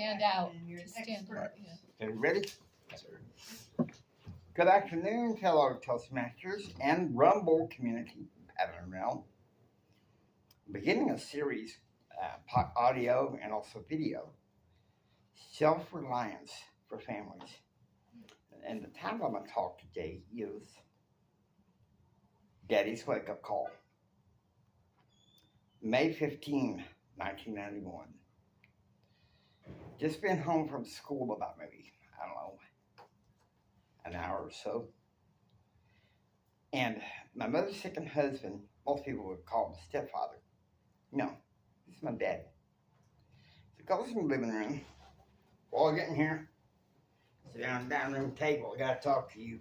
stand out. And you're an To stand expert. out, yeah. Okay, ready? Good afternoon, fellow Toastmasters and Rumble community pattern realm. Beginning a series, audio and also video, self-reliance for families. And the title I'm going to talk today is Daddy's Wake Up Call. May 15, 1991. Just been home from school about maybe, I don't know, an hour or so. And my mother's second husband, most people would call him stepfather. No, this is my daddy. So goes in the living room. While getting here, sit down at the dining room table. I got to talk to you.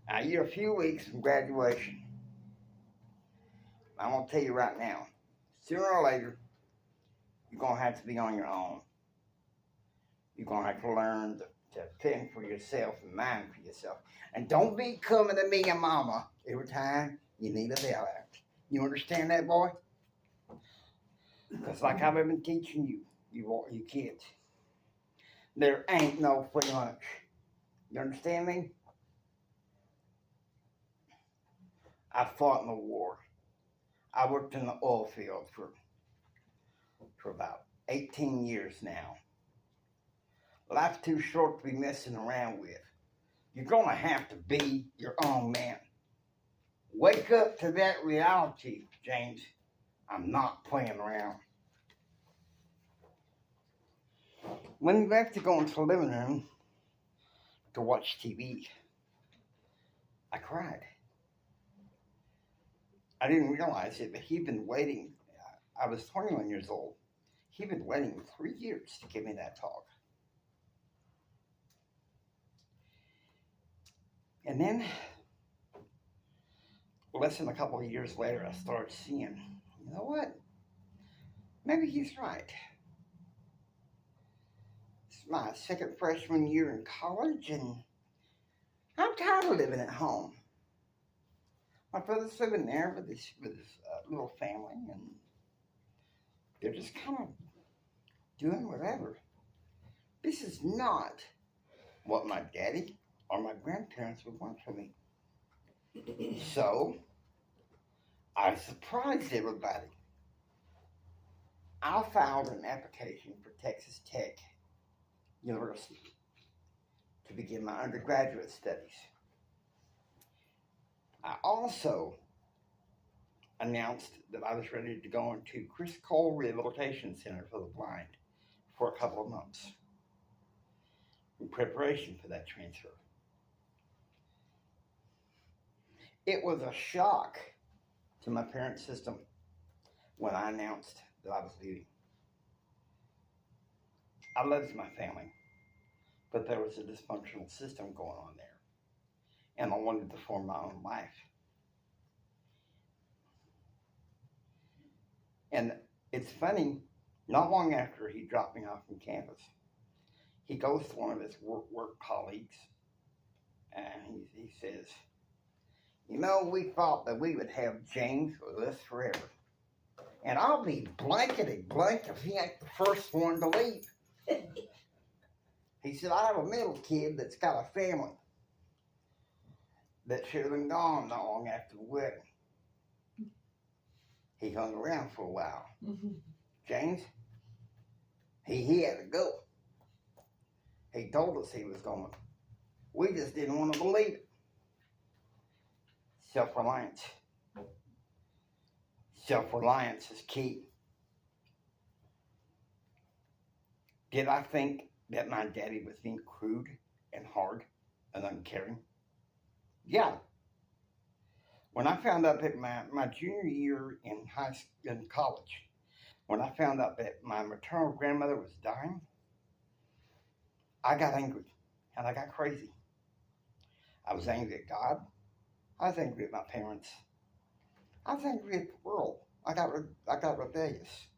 Now, you're a few weeks from graduation. I'm going to tell you right now, sooner or later, you're going to have to be on your own. You're going to have to learn to fend for yourself and mind for yourself. And don't be coming to me and mama every time you need a bailout. You understand that, boy? Because like I've been teaching you, you kids, there ain't no free lunch. You understand me? I fought in the war. I worked in the oil field for about 18 years now. Life's too short to be messing around with. You're going to have to be your own man. Wake up to that reality, James. I'm not playing around. When we left to go into the living room to watch TV, I cried. I didn't realize it, but he'd been waiting. I was 21 years old. He'd been waiting 3 years to give me that talk. And then, less than a couple of years later, I started seeing, you know what? Maybe he's right. It's my second freshman year in college, and I'm tired of living at home. My brother's living there with his little family, and they're just kind of doing whatever. This is not what my daddy or my grandparents would want for me. So, I surprised everybody. I filed an application for Texas Tech University to begin my undergraduate studies. I also announced that I was ready to go into Chris Cole Rehabilitation Center for the Blind for a couple of months in preparation for that transfer. It was a shock to my parent system when I announced that I was leaving. I loved my family, but there was a dysfunctional system going on there, and I wanted to form my own life. And it's funny, not long after he dropped me off from campus, he goes to one of his work colleagues, and he says, you know, we thought that we would have James with us forever. And I'll be blankety blank if he ain't the first one to leave. He said, I have a middle kid that's got a family that should have been gone not long after the wedding. He hung around for a while. James, he had to go. He told us he was going. We just didn't want to believe it. Self-reliance. Self-reliance is key. Did I think that my daddy was being crude and hard and uncaring? Yeah. When I found out that my junior year in college, when I found out that my maternal grandmother was dying, I got angry and I got crazy. I was angry at God. I was angry at my parents. I was angry at the world. I got rebellious.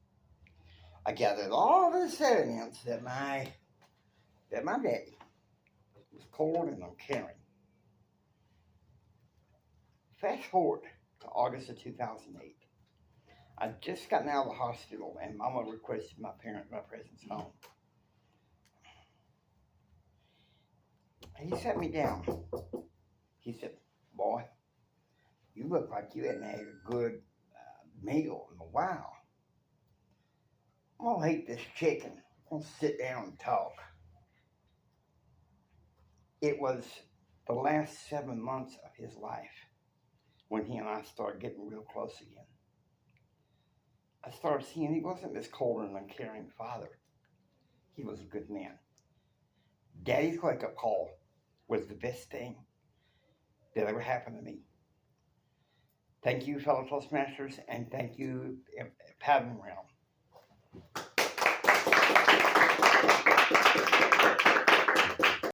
I gathered all this evidence that my daddy was cold and uncaring. Fast forward to August of 2008. I just gotten out of the hospital, and Mama requested my presence home. He sat me down. He said, "Boy, you look like you hadn't had a good meal in a while. I'm gonna eat this chicken. I'm gonna sit down and talk." It was the last 7 months of his life when he and I started getting real close again. I started seeing he wasn't this cold and uncaring father. He was a good man. Daddy's wake-up call was the best thing that ever happened to me. Thank you, fellow Toastmasters, and thank you, Pattern Realm.